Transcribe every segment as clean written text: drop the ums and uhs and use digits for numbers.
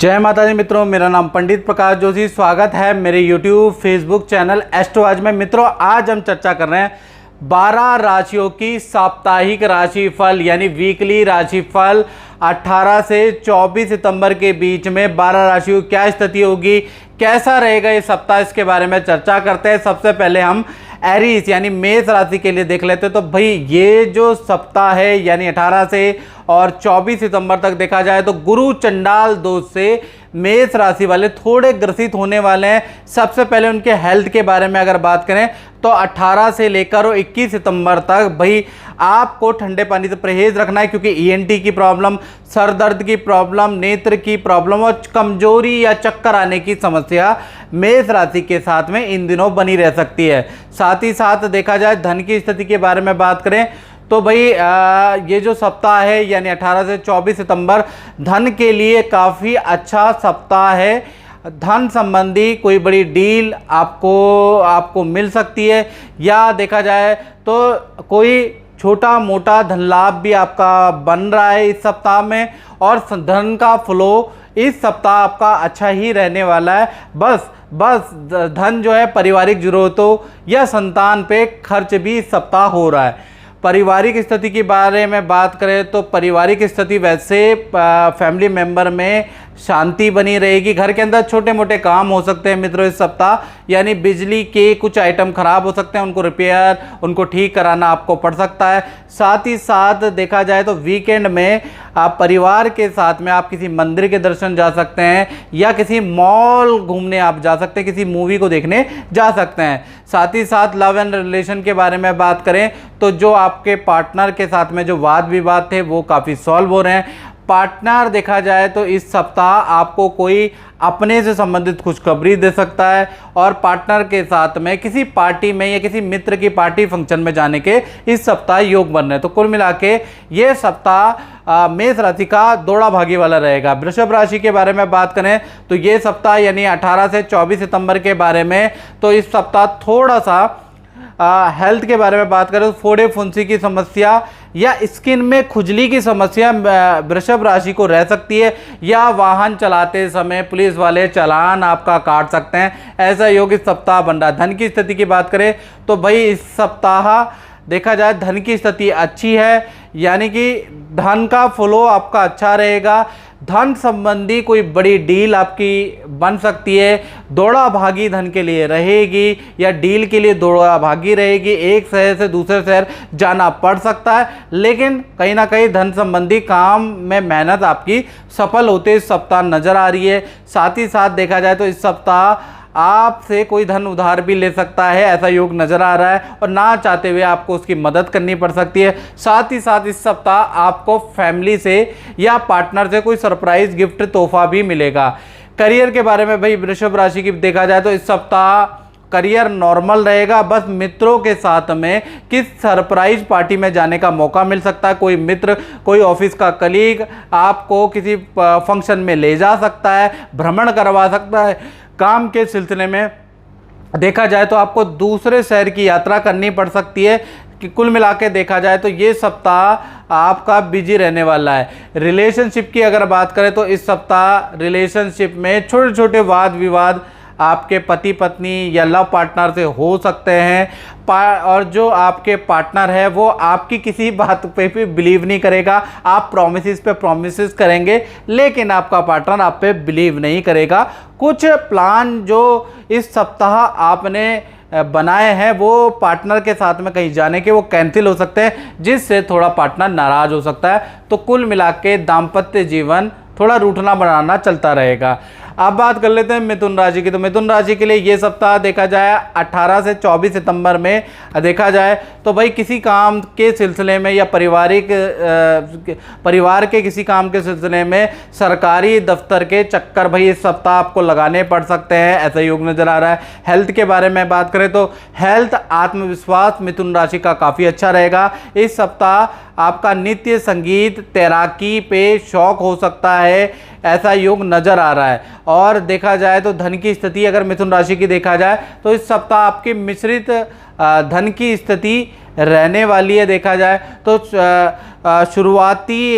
जय माता दी मित्रों, मेरा नाम पंडित प्रकाश जोशी। स्वागत है मेरे YouTube फेसबुक चैनल एस्ट्रो आज में। मित्रों, आज हम चर्चा कर रहे हैं 12 राशियों की साप्ताहिक राशिफल यानी वीकली राशिफल 18 से 24 सितंबर के बीच में 12 राशियों की क्या स्थिति होगी, कैसा रहेगा ये सप्ताह, इसके बारे में चर्चा करते हैं। सबसे पहले हम एरीज यानी मेष राशि के लिए देख लेते हैं। तो भाई ये जो सप्ताह है यानी 18 से और 24 सितंबर तक देखा जाए तो गुरु चंडाल दोष से मेष राशि वाले थोड़े ग्रसित होने वाले हैं। सबसे पहले उनके हेल्थ के बारे में अगर बात करें तो 18 से लेकर 21 सितंबर तक भाई आपको ठंडे पानी से परहेज रखना है, क्योंकि ईएनटी की प्रॉब्लम, सर दर्द की प्रॉब्लम, नेत्र की प्रॉब्लम और कमजोरी या चक्कर आने की समस्या मेष राशि के साथ में इन दिनों बनी रह सकती है। साथ ही साथ देखा जाए धन की स्थिति के बारे में बात करें तो भाई ये जो सप्ताह है यानी 18 से 24 सितंबर धन के लिए काफ़ी अच्छा सप्ताह है। धन संबंधी कोई बड़ी डील आपको मिल सकती है, या देखा जाए तो कोई छोटा मोटा धन लाभ भी आपका बन रहा है इस सप्ताह में, और धन का फ्लो इस सप्ताह आपका अच्छा ही रहने वाला है। बस धन जो है पारिवारिक जरूरतों या संतान पे खर्च भी इस सप्ताह हो रहा है। पारिवारिक स्थिति के बारे में बात करें तो पारिवारिक स्थिति वैसे फैमिली मेंबर में शांति बनी रहेगी। घर के अंदर छोटे मोटे काम हो सकते हैं मित्रों इस सप्ताह, यानी बिजली के कुछ आइटम खराब हो सकते हैं, उनको रिपेयर, उनको ठीक कराना आपको पड़ सकता है। साथ ही साथ देखा जाए तो वीकेंड में आप परिवार के साथ में आप किसी मंदिर के दर्शन जा सकते हैं, या किसी मॉल घूमने आप जा सकते हैं, किसी मूवी को देखने जा सकते हैं। साथ ही साथ लव एंड रिलेशन के बारे में बात करें तो जो आपके पार्टनर के साथ में जो वाद विवाद थे वो काफ़ी सॉल्व हो रहे हैं। पार्टनर देखा जाए तो इस सप्ताह आपको कोई अपने से संबंधित खुशखबरी दे सकता है, और पार्टनर के साथ में किसी पार्टी में या किसी मित्र की पार्टी फंक्शन में जाने के इस सप्ताह योग बन रहे हैं। तो कुल मिला के ये सप्ताह मेष राशि का दौड़ा भागी वाला रहेगा। वृषभ राशि के बारे में बात करें तो ये सप्ताह यानी 18 से 24 सितंबर के बारे में, तो इस सप्ताह थोड़ा सा हेल्थ के बारे में बात करें तो फोड़े फुंसी की समस्या या स्किन में खुजली की समस्या वृषभ राशि को रह सकती है, या वाहन चलाते समय पुलिस वाले चालान आपका काट सकते हैं। ऐसा योग इस सप्ताह बन रहा है। धन की स्थिति की बात करें तो भाई इस सप्ताह देखा जाए धन की स्थिति अच्छी है, यानी कि धन का फ्लो आपका अच्छा रहेगा। धन संबंधी कोई बड़ी डील आपकी बन सकती है, दौड़ा भागी धन के लिए रहेगी या डील के लिए दौड़ा भागी रहेगी। एक शहर से दूसरे शहर जाना पड़ सकता है, लेकिन कहीं ना कहीं धन संबंधी काम में मेहनत आपकी सफल होते इस सप्ताह नज़र आ रही है। साथ ही साथ देखा जाए तो इस सप्ताह आपसे कोई धन उधार भी ले सकता है, ऐसा योग नज़र आ रहा है, और ना चाहते हुए आपको उसकी मदद करनी पड़ सकती है। साथ ही साथ इस सप्ताह आपको फैमिली से या पार्टनर से कोई सरप्राइज गिफ्ट तोहफा भी मिलेगा। करियर के बारे में भाई वृषभ राशि की देखा जाए तो इस सप्ताह करियर नॉर्मल रहेगा। बस मित्रों के साथ में किस सरप्राइज पार्टी में जाने का मौका मिल सकता है। कोई मित्र, कोई ऑफिस का कलीग आपको किसी फंक्शन में ले जा सकता है, भ्रमण करवा सकता है। काम के सिलसिले में देखा जाए तो आपको दूसरे शहर की यात्रा करनी पड़ सकती है। कि कुल मिला के देखा जाए तो ये सप्ताह आपका बिजी रहने वाला है। रिलेशनशिप की अगर बात करें तो इस सप्ताह रिलेशनशिप में छोटे छोटे वाद विवाद आपके पति पत्नी या लव पार्टनर से हो सकते हैं, और जो आपके पार्टनर है वो आपकी किसी बात पे भी बिलीव नहीं करेगा। आप प्रॉमिसेस पे प्रॉमिसेस करेंगे लेकिन आपका पार्टनर आप पे बिलीव नहीं करेगा। कुछ प्लान जो इस सप्ताह आपने बनाए हैं वो पार्टनर के साथ में कहीं जाने के वो कैंसिल हो सकते हैं, जिससे थोड़ा पार्टनर नाराज हो सकता है। तो कुल मिला के दाम्पत्य जीवन थोड़ा रूठना बनाना चलता रहेगा। अब बात कर लेते हैं मिथुन राशि की। तो मिथुन राशि के लिए ये सप्ताह देखा जाए 18 से 24 सितंबर में देखा जाए तो भाई किसी काम के सिलसिले में या परिवार के किसी काम के सिलसिले में सरकारी दफ्तर के चक्कर भाई इस सप्ताह आपको लगाने पड़ सकते हैं, ऐसा योग नजर आ रहा है। हेल्थ के बारे में बात करें तो हेल्थ आत्मविश्वास मिथुन राशि का काफ़ी अच्छा रहेगा। इस सप्ताह आपका नित्य संगीत तैराकी पे शौक हो सकता है, ऐसा योग नज़र आ रहा है। और देखा जाए तो धन की स्थिति अगर मिथुन राशि की देखा जाए तो इस सप्ताह आपकी मिश्रित धन की स्थिति रहने वाली है। देखा जाए तो शुरुआती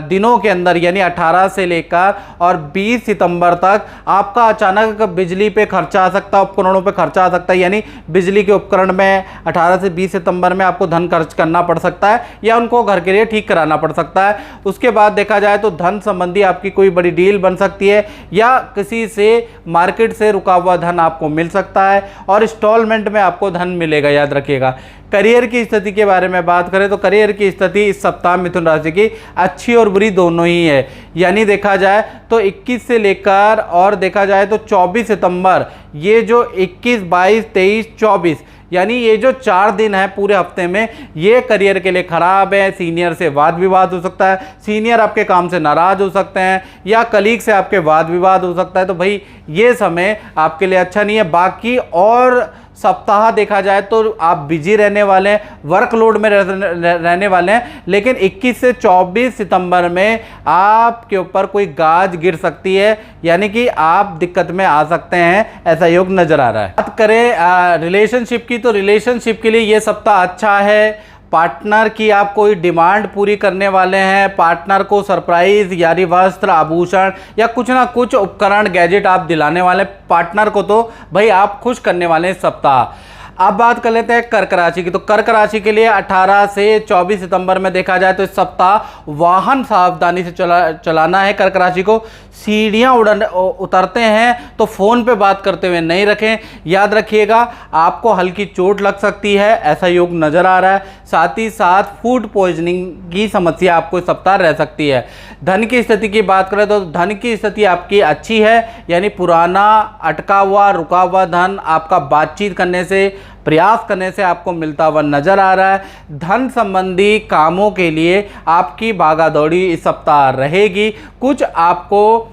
दिनों के अंदर यानी 18 से लेकर और 20 सितंबर तक आपका अचानक बिजली पे खर्चा आ सकता है, उपकरणों पे खर्चा आ सकता है। यानी बिजली के उपकरण में 18 से 20 सितंबर में आपको धन खर्च करना पड़ सकता है या उनको घर के लिए ठीक कराना पड़ सकता है। उसके बाद देखा जाए तो धन संबंधी आपकी कोई बड़ी डील बन सकती है या किसी से मार्केट से रुका हुआ धन आपको मिल सकता है और इंस्टॉलमेंट में आपको धन मिलेगा, याद रखिएगा। करियर की स्थिति के बारे में बात करें तो करियर की स्थिति इस सप्ताह मिथुन राशि की अच्छी और बुरी दोनों ही है। यानी देखा जाए तो 21 से लेकर और देखा जाए तो 24 सितंबर, ये जो 21, 22, 23, 24 यानी ये जो 4 दिन है पूरे हफ्ते में, ये करियर के लिए खराब है। सीनियर से वाद विवाद हो सकता है, सीनियर आपके काम से नाराज हो सकते हैं या कलीग से आपके वाद विवाद हो सकता है। तो भाई ये समय आपके लिए अच्छा नहीं है। बाकी और सप्ताह देखा जाए तो आप बिजी रहने वाले हैं, वर्कलोड में रहने वाले हैं, लेकिन 21 से 24 सितंबर में आपके ऊपर कोई गाज गिर सकती है, यानी कि आप दिक्कत में आ सकते हैं, ऐसा योग नजर आ रहा है। बात करें रिलेशनशिप की तो रिलेशनशिप के लिए ये सप्ताह अच्छा है। पार्टनर की आप कोई डिमांड पूरी करने वाले हैं, पार्टनर को सरप्राइज यानी वस्त्र, आभूषण या कुछ ना कुछ उपकरण, गैजेट आप दिलाने वाले पार्टनर को, तो भाई आप खुश करने वाले हैं इस सप्ताह। अब बात कर लेते हैं कर्क राशि की। तो कर्क राशि के लिए 18 से 24 सितंबर में देखा जाए तो इस सप्ताह वाहन सावधानी से चलाना है। कर्क राशि को सीढ़ियाँ उतरते हैं तो फ़ोन पे बात करते हुए नहीं रखें, याद रखिएगा आपको हल्की चोट लग सकती है, ऐसा योग नज़र आ रहा है। साथ ही साथ फूड पॉइजनिंग की समस्या आपको इस सप्ताह रह सकती है। धन की स्थिति की बात करें तो धन की स्थिति आपकी अच्छी है, यानी पुराना अटका हुआ रुका हुआ धन आपका बातचीत करने से, प्रयास करने से आपको मिलता हुआ नजर आ रहा है। धन संबंधी कामों के लिए आपकी भागादौड़ी इस सप्ताह रहेगी। कुछ आपको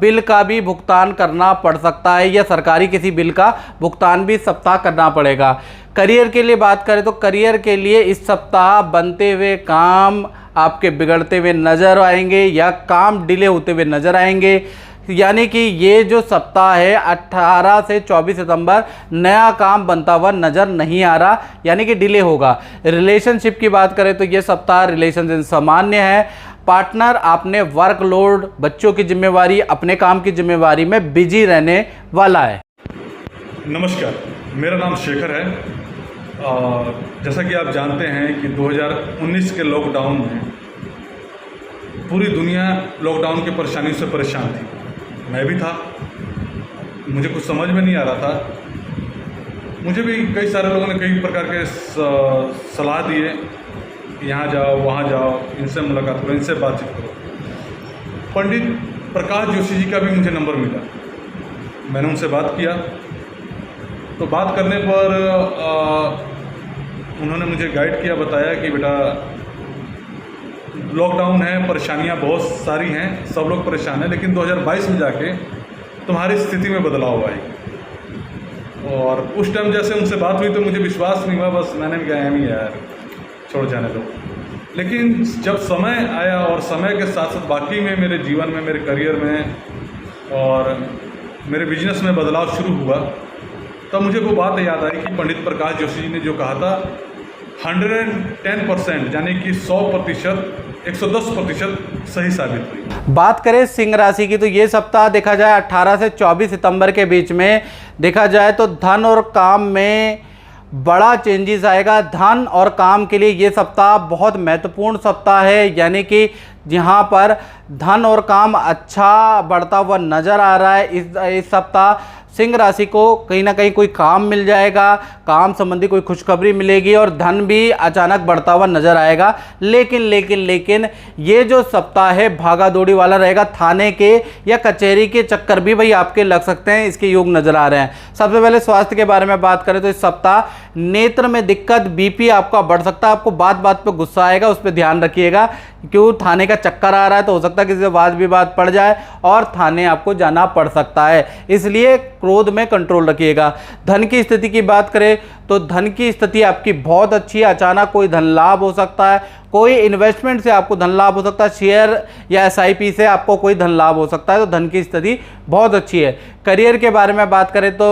बिल का भी भुगतान करना पड़ सकता है या सरकारी किसी बिल का भुगतान भी इस सप्ताह करना पड़ेगा। करियर के लिए बात करें तो करियर के लिए इस सप्ताह बनते हुए काम आपके बिगड़ते हुए नजर आएंगे या काम डिले होते हुए नजर आएंगे। यानी कि ये जो सप्ताह है 18 से 24 सितंबर नया काम बनता हुआ नज़र नहीं आ रहा, यानी कि डिले होगा। रिलेशनशिप की बात करें तो ये सप्ताह रिलेशनशिप सामान्य है। पार्टनर आपने वर्कलोड, बच्चों की जिम्मेवारी, अपने काम की जिम्मेवारी में बिजी रहने वाला है। नमस्कार, मेरा नाम शेखर है। जैसा कि आप जानते हैं कि 2019 के लॉकडाउन में पूरी दुनिया लॉकडाउन की परेशानी से परेशान थी, मैं भी था। मुझे कुछ समझ में नहीं आ रहा था। मुझे भी कई सारे लोगों ने कई प्रकार के सलाह दिए कि यहाँ जाओ, वहाँ जाओ, इनसे मुलाकात करो, इनसे बातचीत करो। पंडित प्रकाश जोशी जी का भी मुझे नंबर मिला, मैंने उनसे बात किया। तो बात करने पर उन्होंने मुझे गाइड किया, बताया कि बेटा लॉकडाउन है, परेशानियां बहुत सारी हैं, सब लोग परेशान हैं, लेकिन 2022 में जाके तुम्हारी स्थिति में बदलाव आएगा। और उस टाइम जैसे उनसे बात हुई तो मुझे विश्वास नहीं हुआ, बस मैंने भी कहा नहीं यार, छोड़ जाने दो। लेकिन जब समय आया और समय के साथ साथ बाकी में मेरे जीवन में, मेरे करियर में और मेरे बिजनेस में बदलाव शुरू हुआ, तब मुझे वो बात याद आई कि पंडित प्रकाश जोशी जी ने जो कहा था 110% यानी कि 100%, 110% सही साबित हुई। बात करें सिंह राशि की तो ये सप्ताह देखा जाए 18 से 24 सितंबर के बीच में देखा जाए तो धन और काम में बड़ा चेंजेस आएगा। धन और काम के लिए ये सप्ताह बहुत महत्वपूर्ण सप्ताह है, यानी कि जहाँ पर धन और काम अच्छा बढ़ता हुआ नज़र आ रहा है। इस सप्ताह सिंह राशि को कहीं ना कहीं कोई काम मिल जाएगा, काम संबंधी कोई खुशखबरी मिलेगी और धन भी अचानक बढ़ता हुआ नजर आएगा। लेकिन ये जो सप्ताह है भागा दौड़ी वाला रहेगा। थाने के या कचहरी के चक्कर भी भाई आपके लग सकते हैं, इसके योग नजर आ रहे हैं। सबसे पहले स्वास्थ्य के बारे में बात करें तो इस सप्ताह नेत्र में दिक्कत, बीपी आपका बढ़ सकता है, आपको बात बात पे गुस्सा आएगा, उस पर ध्यान रखिएगा। क्यों थाने का चक्कर आ रहा है तो हो सकता है किसी से वाद विवाद पड़ जाए और थाने आपको जाना पड़ सकता है, इसलिए क्रोध में कंट्रोल रखिएगा। धन की स्थिति की बात करें तो धन की स्थिति आपकी बहुत अच्छी है। अचानक कोई धन लाभ हो सकता है, कोई इन्वेस्टमेंट से आपको धन लाभ हो सकता है, शेयर या SIP से आपको कोई धन लाभ हो सकता है, तो धन की स्थिति बहुत अच्छी है। करियर के बारे में बात करें तो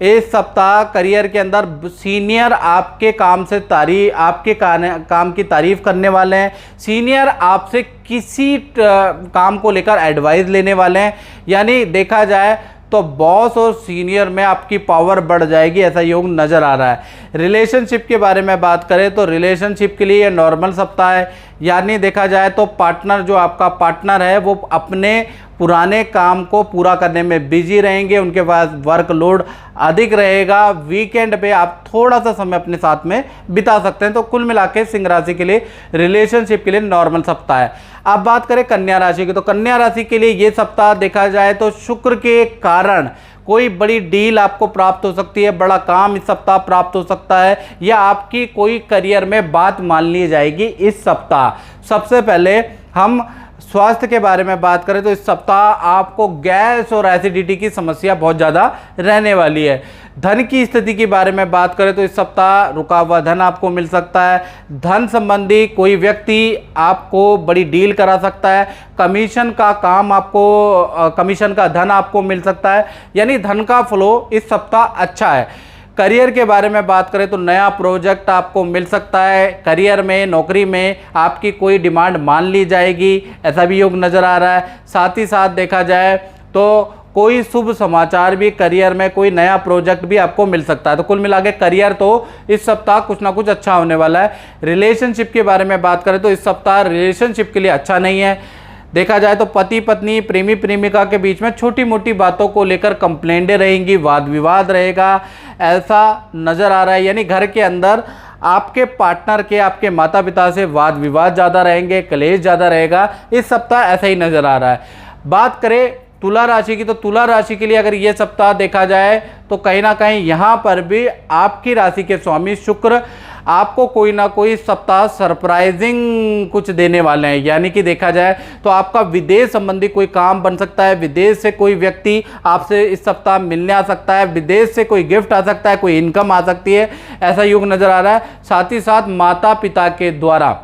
इस सप्ताह करियर के अंदर सीनियर आपके काम से आपके काम की तारीफ करने वाले हैं। सीनियर आपसे किसी काम को लेकर एडवाइस लेने वाले हैं, यानी देखा जाए तो बॉस और सीनियर में आपकी पावर बढ़ जाएगी, ऐसा योग नज़र आ रहा है। रिलेशनशिप के बारे में बात करें तो रिलेशनशिप के लिए ये नॉर्मल सप्ताह है, यानी देखा जाए तो पार्टनर, जो आपका पार्टनर है वो अपने पुराने काम को पूरा करने में बिजी रहेंगे, उनके पास वर्कलोड अधिक रहेगा। वीकेंड पे आप थोड़ा सा समय अपने साथ में बिता सकते हैं। तो कुल मिला के सिंह राशि के लिए रिलेशनशिप के लिए नॉर्मल सप्ताह है। अब बात करें कन्या राशि की, तो कन्या राशि के लिए ये सप्ताह देखा जाए तो शुक्र के कारण कोई बड़ी डील आपको प्राप्त हो सकती है, बड़ा काम इस सप्ताह प्राप्त हो सकता है, या आपकी कोई करियर में बात मान ली जाएगी इस सप्ताह। सबसे पहले हम स्वास्थ्य के बारे में बात करें तो इस सप्ताह आपको गैस और एसिडिटी की समस्या बहुत ज़्यादा रहने वाली है। धन की स्थिति के बारे में बात करें तो इस सप्ताह रुका हुआ धन आपको मिल सकता है। धन संबंधी कोई व्यक्ति आपको बड़ी डील करा सकता है। कमीशन का काम आपको, कमीशन का धन आपको मिल सकता है, यानी धन का फ्लो इस सप्ताह अच्छा है। करियर के बारे में बात करें तो नया प्रोजेक्ट आपको मिल सकता है। करियर में, नौकरी में आपकी कोई डिमांड मान ली जाएगी, ऐसा भी योग नज़र आ रहा है। साथ ही साथ देखा जाए तो कोई शुभ समाचार भी, करियर में कोई नया प्रोजेक्ट भी आपको मिल सकता है। तो कुल मिला के करियर तो इस सप्ताह कुछ ना कुछ अच्छा होने वाला है। रिलेशनशिप के बारे में बात करें तो इस सप्ताह रिलेशनशिप के लिए अच्छा नहीं है। देखा जाए तो पति पत्नी, प्रेमी प्रेमिका के बीच में छोटी मोटी बातों को लेकर कंप्लेंटें रहेंगी, वाद विवाद रहेगा, ऐसा नज़र आ रहा है। यानी घर के अंदर आपके पार्टनर के, आपके माता पिता से वाद विवाद ज़्यादा रहेंगे, क्लेश ज़्यादा रहेगा, इस सप्ताह ऐसा ही नज़र आ रहा है। बात करें तुला राशि की, तो तुला राशि के लिए अगर ये सप्ताह देखा जाए तो कहीं ना कहीं यहाँ पर भी आपकी राशि के स्वामी शुक्र आपको कोई ना कोई सप्ताह सरप्राइजिंग कुछ देने वाले हैं। यानी कि देखा जाए तो आपका विदेश संबंधी कोई काम बन सकता है, विदेश से कोई व्यक्ति आपसे इस सप्ताह मिलने आ सकता है, विदेश से कोई गिफ्ट आ सकता है, कोई इनकम आ सकती है, ऐसा योग नज़र आ रहा है। साथ ही साथ माता पिता के द्वारा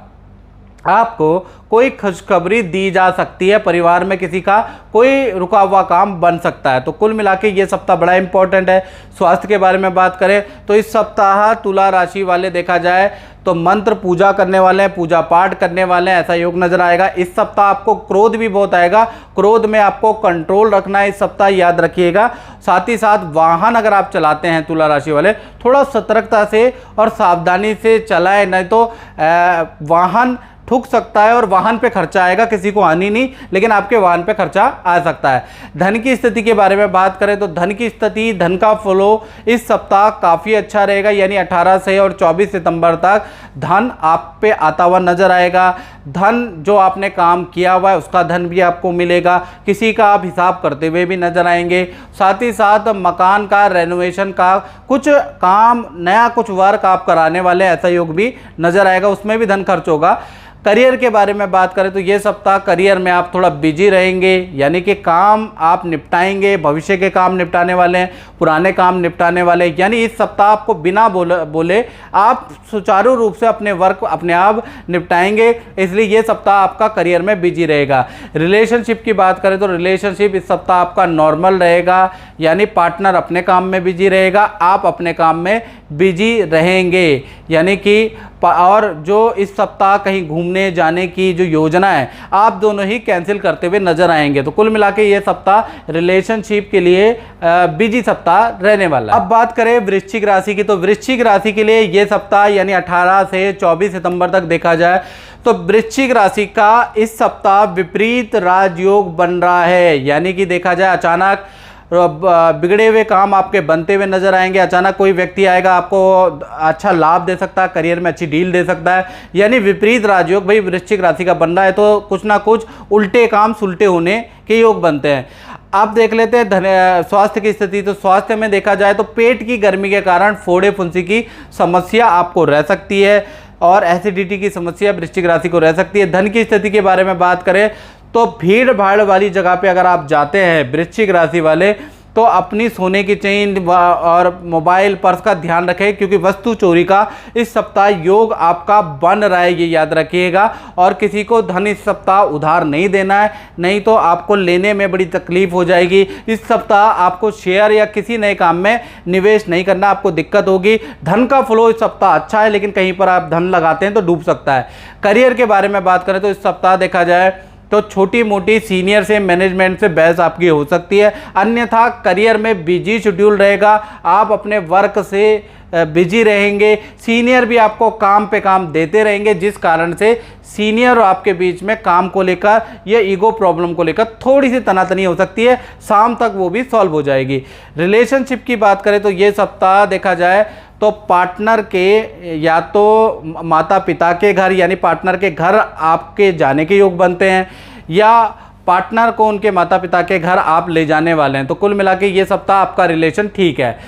आपको कोई खुशखबरी दी जा सकती है, परिवार में किसी का कोई रुका हुआ काम बन सकता है। तो कुल मिला के ये सप्ताह बड़ा इंपॉर्टेंट है। स्वास्थ्य के बारे में बात करें तो इस सप्ताह तुला राशि वाले देखा जाए तो मंत्र पूजा करने वाले हैं, पूजा पाठ करने वाले हैं, ऐसा योग नजर आएगा। इस सप्ताह आपको क्रोध भी बहुत आएगा, क्रोध में आपको कंट्रोल रखना है इस सप्ताह, याद रखिएगा। साथ ही साथ वाहन अगर आप चलाते हैं तुला राशि वाले, थोड़ा सतर्कता से और सावधानी से चलाएं, नहीं तो वाहन ठुक सकता है और वाहन पे खर्चा आएगा, किसी को हानि नहीं, लेकिन आपके वाहन पे खर्चा आ सकता है। धन की स्थिति के बारे में बात करें तो धन की स्थिति, धन का फ्लो इस सप्ताह काफ़ी अच्छा रहेगा, यानी 18 से और 24 सितंबर तक धन आप पे आता हुआ नजर आएगा। धन जो आपने काम किया हुआ है उसका धन भी आपको मिलेगा, किसी का आप हिसाब करते हुए भी नजर आएंगे। साथ ही साथ मकान का, रेनोवेशन का कुछ काम, नया कुछ वर्क आप कराने वाले, ऐसा योग भी नजर आएगा, उसमें भी धन खर्च होगा। करियर के बारे में बात करें तो ये सप्ताह करियर में आप थोड़ा बिजी रहेंगे, यानी कि काम आप निपटाएंगे, भविष्य के काम निपटाने वाले हैं, पुराने काम निपटाने वाले हैं, यानी इस सप्ताह आपको बिना बोले आप सुचारू रूप से अपने वर्क अपने आप निपटाएंगे, इसलिए ये सप्ताह आपका करियर में बिजी रहेगा। रिलेशनशिप की बात करें तो रिलेशनशिप इस सप्ताह आपका नॉर्मल रहेगा, यानी पार्टनर अपने काम में बिजी रहेगा, आप अपने काम में बिजी रहेंगे, यानी कि और जो इस सप्ताह कहीं घूमने जाने की जो योजना है आप दोनों ही कैंसिल करते हुए नजर आएंगे। तो कुल मिला के ये सप्ताह रिलेशनशिप के लिए बिजी सप्ताह रहने वाला है। अब बात करें वृश्चिक राशि की, तो वृश्चिक राशि के लिए ये सप्ताह यानी 18 से 24 सितंबर तक देखा जाए तो वृश्चिक राशि का इस सप्ताह विपरीत राजयोग बन रहा है, यानी कि देखा जाए अचानक बिगड़े हुए काम आपके बनते हुए नजर आएंगे। अचानक कोई व्यक्ति आएगा, आपको अच्छा लाभ दे सकता है, करियर में अच्छी डील दे सकता है, यानी विपरीत राजयोग भाई वृश्चिक राशि का बन रहा है, तो कुछ ना कुछ उल्टे काम सुलटे होने के योग बनते हैं। आप देख लेते हैं स्वास्थ्य की स्थिति, तो स्वास्थ्य में देखा जाए तो पेट की गर्मी के कारण फोड़े फुंसी की समस्या आपको रह सकती है और एसिडिटी की समस्या वृश्चिक राशि को रह सकती है। धन की स्थिति के बारे में बात करें तो भीड़ भाड़ वाली जगह पे अगर आप जाते हैं वृश्चिक राशि वाले, तो अपनी सोने की चेन और मोबाइल पर्स का ध्यान रखें, क्योंकि वस्तु चोरी का इस सप्ताह योग आपका बन रहा है, ये याद रखिएगा। और किसी को धन इस सप्ताह उधार नहीं देना है, नहीं तो आपको लेने में बड़ी तकलीफ हो जाएगी। इस सप्ताह आपको शेयर या किसी नए काम में निवेश नहीं करना, आपको दिक्कत होगी। धन का फ्लो इस सप्ताह अच्छा है, लेकिन कहीं पर आप धन लगाते हैं तो डूब सकता है। करियर के बारे में बात करें तो इस सप्ताह देखा जाए तो छोटी मोटी सीनियर से, मैनेजमेंट से बहस आपकी हो सकती है, अन्यथा करियर में बिजी शेड्यूल रहेगा। आप अपने वर्क से बिजी रहेंगे, सीनियर भी आपको काम पे काम देते रहेंगे, जिस कारण से सीनियर और आपके बीच में काम को लेकर या ईगो प्रॉब्लम को लेकर थोड़ी सी तनातनी हो सकती है। शाम तक वो भी सॉल्व हो जाएगी। रिलेशनशिप की बात करें तो ये सप्ताह देखा जाए तो पार्टनर के या तो माता पिता के घर, यानी पार्टनर के घर आपके जाने के योग बनते हैं, या पार्टनर को उनके माता पिता के घर आप ले जाने वाले हैं। तो कुल मिला के ये सप्ताह आपका रिलेशन ठीक है।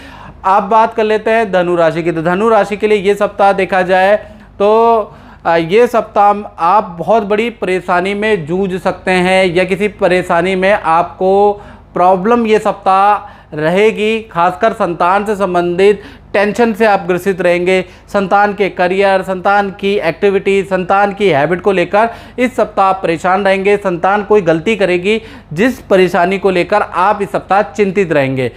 आप बात कर लेते हैं धनु राशि की। तो धनु राशि के लिए ये सप्ताह देखा जाए तो ये सप्ताह आप बहुत बड़ी परेशानी में जूझ सकते हैं, या किसी परेशानी में आपको प्रॉब्लम ये सप्ताह रहेगी। खासकर संतान से संबंधित टेंशन से आप ग्रसित रहेंगे। संतान के करियर, संतान की एक्टिविटी, संतान की हैबिट को लेकर इस सप्ताह आप परेशान रहेंगे। संतान कोई गलती करेगी जिस परेशानी को लेकर आप इस सप्ताह चिंतित रहेंगे।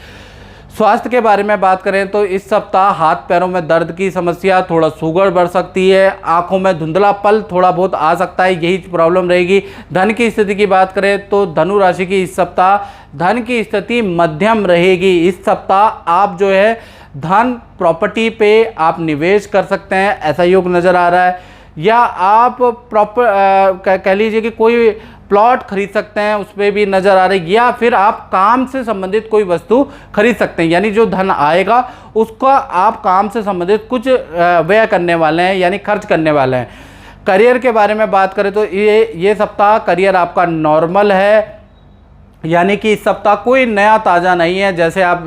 स्वास्थ्य के बारे में बात करें तो इस सप्ताह हाथ पैरों में दर्द की समस्या, थोड़ा शुगर बढ़ सकती है, आंखों में धुंधलापन थोड़ा बहुत आ सकता है, यही प्रॉब्लम रहेगी। धन की स्थिति की बात करें तो धनु राशि की इस सप्ताह धन की स्थिति मध्यम रहेगी। इस सप्ताह आप जो है धन प्रॉपर्टी पे आप निवेश कर सकते हैं, ऐसा योग नज़र आ रहा है। या आप कह लीजिए कि कोई प्लॉट खरीद सकते हैं, उस पर भी नज़र आ रही, या फिर आप काम से संबंधित कोई वस्तु खरीद सकते हैं, यानी जो धन आएगा उसका आप काम से संबंधित कुछ व्यय करने वाले हैं, यानी खर्च करने वाले हैं। करियर के बारे में बात करें तो ये सप्ताह करियर आपका नॉर्मल है, यानी कि इस सप्ताह कोई नया ताज़ा नहीं है। जैसे आप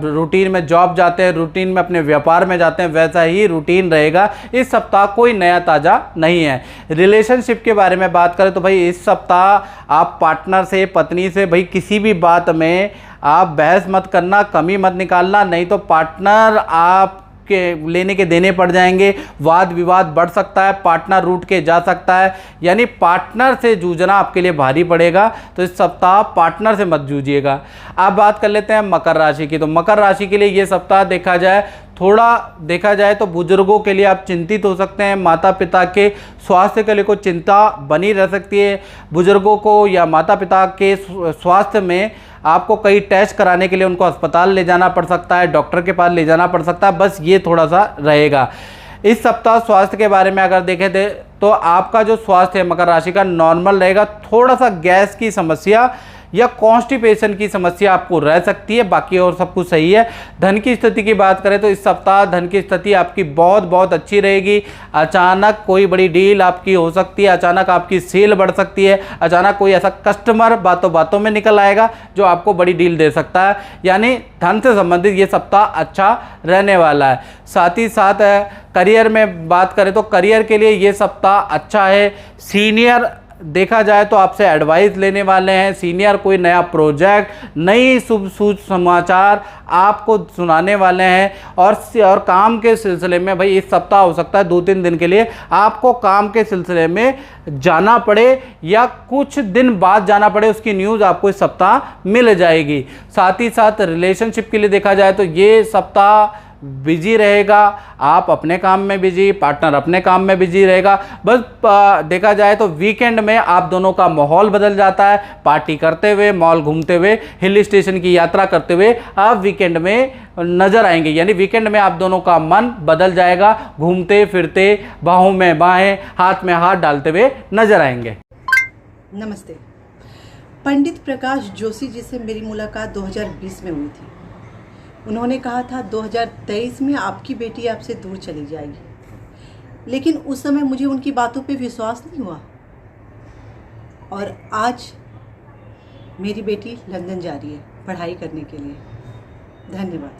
रूटीन में जॉब जाते हैं, रूटीन में अपने व्यापार में जाते हैं, वैसा ही रूटीन रहेगा। इस सप्ताह कोई नया ताज़ा नहीं है। रिलेशनशिप के बारे में बात करें तो भाई इस सप्ताह आप पार्टनर से, पत्नी से भाई किसी भी बात में आप बहस मत करना, कमी मत निकालना, नहीं तो पार्टनर आप के लेने के देने पड़ जाएंगे, वाद विवाद बढ़ सकता है, पार्टनर रूठ के जा सकता है, यानी पार्टनर से जूझना आपके लिए भारी पड़ेगा। तो इस सप्ताह पार्टनर से मत जूझिएगा। अब बात कर लेते हैं मकर राशि की। तो मकर राशि के लिए ये सप्ताह देखा जाए तो बुजुर्गों के लिए आप चिंतित हो सकते हैं। माता पिता के स्वास्थ्य के लिए कोई चिंता बनी रह सकती है। बुजुर्गों को या माता पिता के स्वास्थ्य में आपको कई टेस्ट कराने के लिए उनको अस्पताल ले जाना पड़ सकता है, डॉक्टर के पास ले जाना पड़ सकता है, बस ये थोड़ा सा रहेगा। इस सप्ताह स्वास्थ्य के बारे में अगर देखें तो आपका जो स्वास्थ्य है मकर राशि का नॉर्मल रहेगा। थोड़ा सा गैस की समस्या या कॉन्स्टिपेशन की समस्या आपको रह सकती है, बाकी और सब कुछ सही है। धन की स्थिति की बात करें तो इस सप्ताह धन की स्थिति आपकी बहुत अच्छी रहेगी। अचानक कोई बड़ी डील आपकी हो सकती है, अचानक आपकी सेल बढ़ सकती है, अचानक कोई ऐसा कस्टमर बातों बातों में निकल आएगा जो आपको बड़ी डील दे सकता है, यानी धन से संबंधित ये सप्ताह अच्छा रहने वाला है। साथ ही साथ करियर में बात करें तो करियर के लिए ये सप्ताह अच्छा है। सीनियर देखा जाए तो आपसे एडवाइस लेने वाले हैं। सीनियर कोई नया प्रोजेक्ट, नई शुभ समाचार आपको सुनाने वाले हैं। और काम के सिलसिले में भाई इस सप्ताह हो सकता है 2-3 दिन के लिए आपको काम के सिलसिले में जाना पड़े या कुछ दिन बाद जाना पड़े, उसकी न्यूज़ आपको इस सप्ताह मिल जाएगी। साथ ही साथ रिलेशनशिप के लिए देखा जाए तो ये सप्ताह बिजी रहेगा। आप अपने काम में बिजी, पार्टनर अपने काम में बिजी रहेगा। बस देखा जाए तो वीकेंड में आप दोनों का माहौल बदल जाता है। पार्टी करते हुए, मॉल घूमते हुए, हिल स्टेशन की यात्रा करते हुए आप वीकेंड में नजर आएंगे, यानी वीकेंड में आप दोनों का मन बदल जाएगा। घूमते फिरते, बाहों में बाहें, हाथ में हाथ डालते हुए नजर आएंगे। नमस्ते। पंडित प्रकाश जोशी जी से मेरी मुलाकात 2020 में हुई थी। उन्होंने कहा था 2023 में आपकी बेटी आपसे दूर चली जाएगी, लेकिन उस समय मुझे उनकी बातों पे विश्वास नहीं हुआ और आज मेरी बेटी लंदन जा रही है पढ़ाई करने के लिए। धन्यवाद।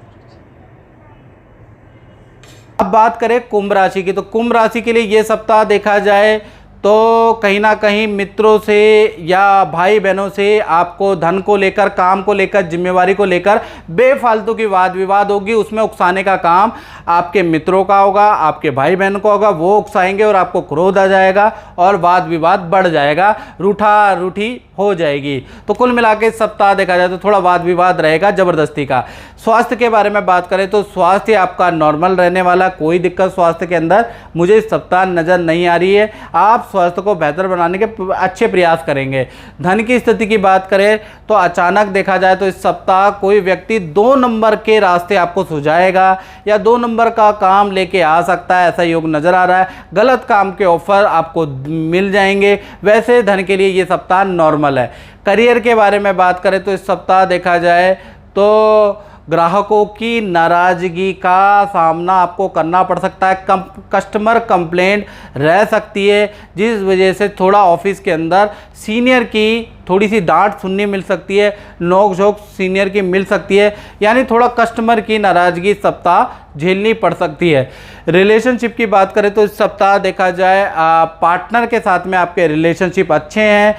अब बात करें कुंभ राशि की। तो कुंभ राशि के लिए ये सप्ताह देखा जाए तो कहीं ना कहीं मित्रों से या भाई बहनों से आपको धन को लेकर, काम को लेकर, जिम्मेवारी को लेकर बेफालतू की वाद विवाद होगी। उसमें उकसाने का काम आपके मित्रों का होगा, आपके भाई बहन को होगा, वो उकसाएंगे और आपको क्रोध आ जाएगा और वाद विवाद बढ़ जाएगा, रूठा रूठी हो जाएगी। तो कुल मिला के सप्ताह देखा जाए तो थोड़ा वाद विवाद रहेगा ज़बरदस्ती का। स्वास्थ्य के बारे में बात करें तो स्वास्थ्य आपका नॉर्मल रहने वाला, कोई दिक्कत स्वास्थ्य के अंदर मुझे इस सप्ताह नज़र नहीं आ रही है। आप स्वास्थ्य को बेहतर बनाने के अच्छे प्रयास करेंगे। धन की स्थिति की बात करें तो अचानक देखा जाए तो इस सप्ताह कोई व्यक्ति 2 नंबर के रास्ते आपको सुझाएगा या 2 नंबर का काम लेके आ सकता है, ऐसा योग नज़र आ रहा है। गलत काम के ऑफर आपको मिल जाएंगे। वैसे धन के लिए ये सप्ताह नॉर्मल है। करियर के बारे में बात करें तो इस सप्ताह देखा जाए तो ग्राहकों की नाराज़गी का सामना आपको करना पड़ सकता है। कस्टमर कंप्लेंट रह सकती है, जिस वजह से थोड़ा ऑफिस के अंदर सीनियर की थोड़ी सी डांट सुननी मिल सकती है, नोक झोंक सीनियर की मिल सकती है, यानी थोड़ा कस्टमर की नाराज़गी सप्ताह झेलनी पड़ सकती है। रिलेशनशिप की बात करें तो इस सप्ताह देखा जाए पार्टनर के साथ में आपके रिलेशनशिप अच्छे हैं।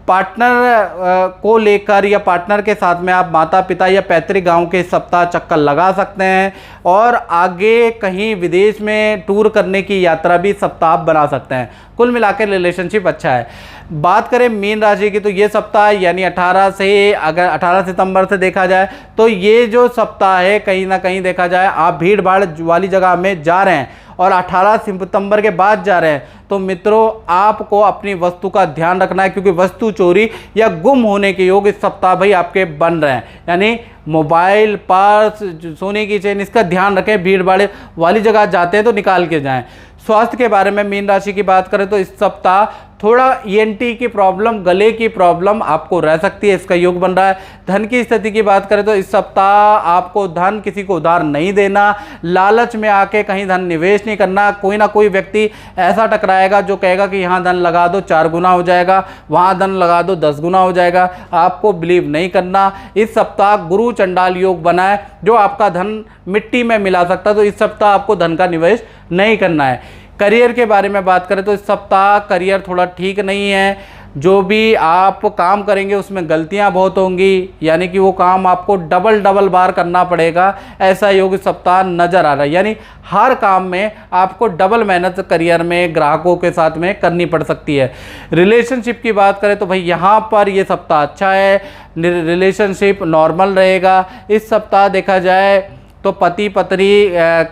पार्टनर को लेकर या पार्टनर के साथ में आप माता पिता या पैतृक गांव के सप्ताह चक्कर लगा सकते हैं और आगे कहीं विदेश में टूर करने की यात्रा भी सप्ताह बना सकते हैं। कुल मिलाकर रिलेशनशिप अच्छा है। बात करें मीन राशि की तो ये सप्ताह यानी 18 से, अगर 18 सितंबर से देखा जाए तो ये जो सप्ताह है कहीं ना कहीं देखा जाए आप भीड़ भाड़ वाली जगह में जा रहे हैं और 18 सितंबर के बाद जा रहे हैं तो मित्रों आपको अपनी वस्तु का ध्यान रखना है, क्योंकि वस्तु चोरी या गुम होने के योग इस सप्ताह भाई आपके बन रहे हैं। यानी मोबाइल, पर्स, सोने की चेन, इसका ध्यान रखें। भीड़ भाड़ वाली जगह जाते हैं तो निकाल के जाएं। स्वास्थ्य के बारे में मीन राशि की बात करें तो इस सप्ताह थोड़ा ENT की प्रॉब्लम, गले की प्रॉब्लम आपको रह सकती है, इसका योग बन रहा है। धन की स्थिति की बात करें तो इस सप्ताह आपको धन किसी को उधार नहीं देना, लालच में आके कहीं धन निवेश नहीं करना। कोई ना कोई व्यक्ति ऐसा टकराएगा जो कहेगा कि यहाँ धन लगा दो 4 गुना हो जाएगा, वहाँ धन लगा दो 10 गुना हो जाएगा। आपको बिलीव नहीं करना। इस सप्ताह गुरु चंडाल योग बना है जो आपका धन मिट्टी में मिला सकता है, तो इस सप्ताह आपको धन का निवेश नहीं करना है। करियर के बारे में बात करें तो इस सप्ताह करियर थोड़ा ठीक नहीं है। जो भी आप काम करेंगे उसमें गलतियां बहुत होंगी, यानी कि वो काम आपको डबल बार करना पड़ेगा, ऐसा योग इस सप्ताह नज़र आ रहा है। यानी हर काम में आपको डबल मेहनत करियर में ग्राहकों के साथ में करनी पड़ सकती है। रिलेशनशिप की बात करें तो भाई यहाँ पर ये सप्ताह अच्छा है, रिलेशनशिप नॉर्मल रहेगा। इस सप्ताह देखा जाए तो पति पत्नी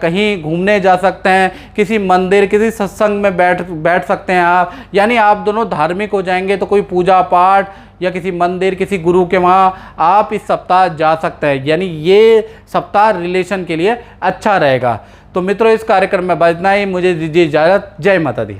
कहीं घूमने जा सकते हैं, किसी मंदिर, किसी सत्संग में बैठ सकते हैं आप, यानी आप दोनों धार्मिक हो जाएंगे। तो कोई पूजा पाठ या किसी मंदिर, किसी गुरु के वहाँ आप इस सप्ताह जा सकते हैं, यानी ये सप्ताह रिलेशन के लिए अच्छा रहेगा। तो मित्रों इस कार्यक्रम में बजना ही, मुझे दीजिए इजाज़त। जय माता दी।